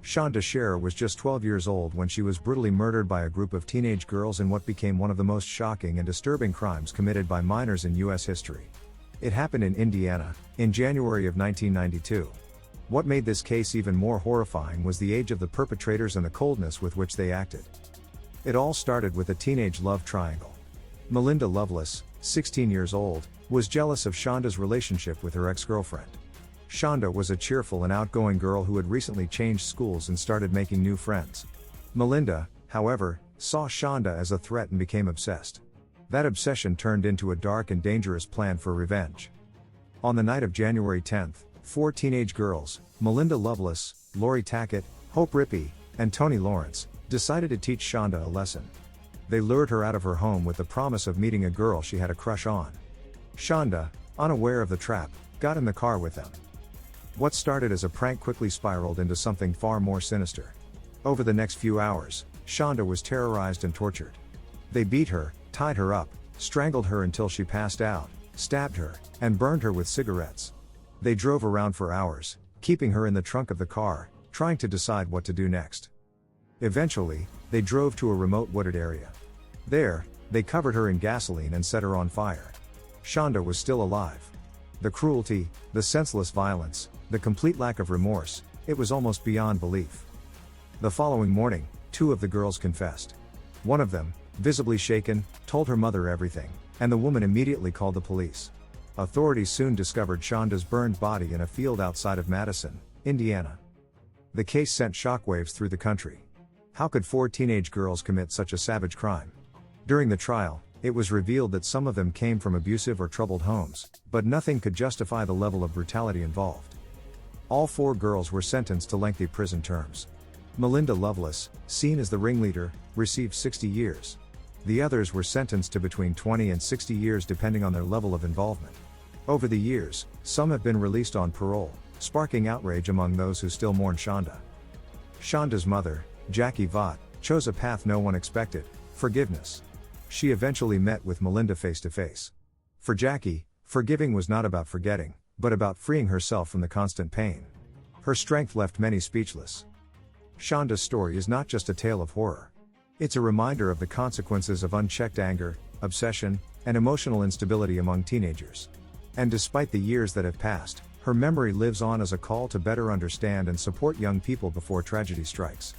Shanda Sharer was just 12 years old when she was brutally murdered by a group of teenage girls in what became one of the most shocking and disturbing crimes committed by minors in U.S. history. It happened in Indiana, in January of 1992. What made this case even more horrifying was the age of the perpetrators and the coldness with which they acted. It all started with a teenage love triangle. Melinda Loveless, 16 years old, was jealous of Shanda's relationship with her ex-girlfriend. Shanda was a cheerful and outgoing girl who had recently changed schools and started making new friends. Melinda, however, saw Shanda as a threat and became obsessed. That obsession turned into a dark and dangerous plan for revenge. On the night of January 10th, 4 teenage girls, Melinda Loveless, Lori Tackett, Hope Rippey, and Toni Lawrence, decided to teach Shanda a lesson. They lured her out of her home with the promise of meeting a girl she had a crush on. Shanda, unaware of the trap, got in the car with them. What started as a prank quickly spiraled into something far more sinister. Over the next few hours, Shanda was terrorized and tortured. They beat her, tied her up, strangled her until she passed out, stabbed her, and burned her with cigarettes. They drove around for hours, keeping her in the trunk of the car, trying to decide what to do next. Eventually, they drove to a remote wooded area. There, they covered her in gasoline and set her on fire. Shanda was still alive. The cruelty, the senseless violence, the complete lack of remorse, it was almost beyond belief. The following morning, 2 of the girls confessed. One of them, visibly shaken, told her mother everything, and the woman immediately called the police. Authorities soon discovered Shanda's burned body in a field outside of Madison, Indiana. The case sent shockwaves through the country. How could 4 teenage girls commit such a savage crime? During the trial, it was revealed that some of them came from abusive or troubled homes, but nothing could justify the level of brutality involved. All 4 girls were sentenced to lengthy prison terms. Melinda Loveless, seen as the ringleader, received 60 years. The others were sentenced to between 20 and 60 years depending on their level of involvement. Over the years, some have been released on parole, sparking outrage among those who still mourn Shanda. Shanda's mother, Jackie Vaught, chose a path no one expected: forgiveness. She eventually met with Melinda face to face. For Jackie, forgiving was not about forgetting, but about freeing herself from the constant pain. Her strength left many speechless. Shanda's story is not just a tale of horror. It's a reminder of the consequences of unchecked anger, obsession, and emotional instability among teenagers. And despite the years that have passed, her memory lives on as a call to better understand and support young people before tragedy strikes.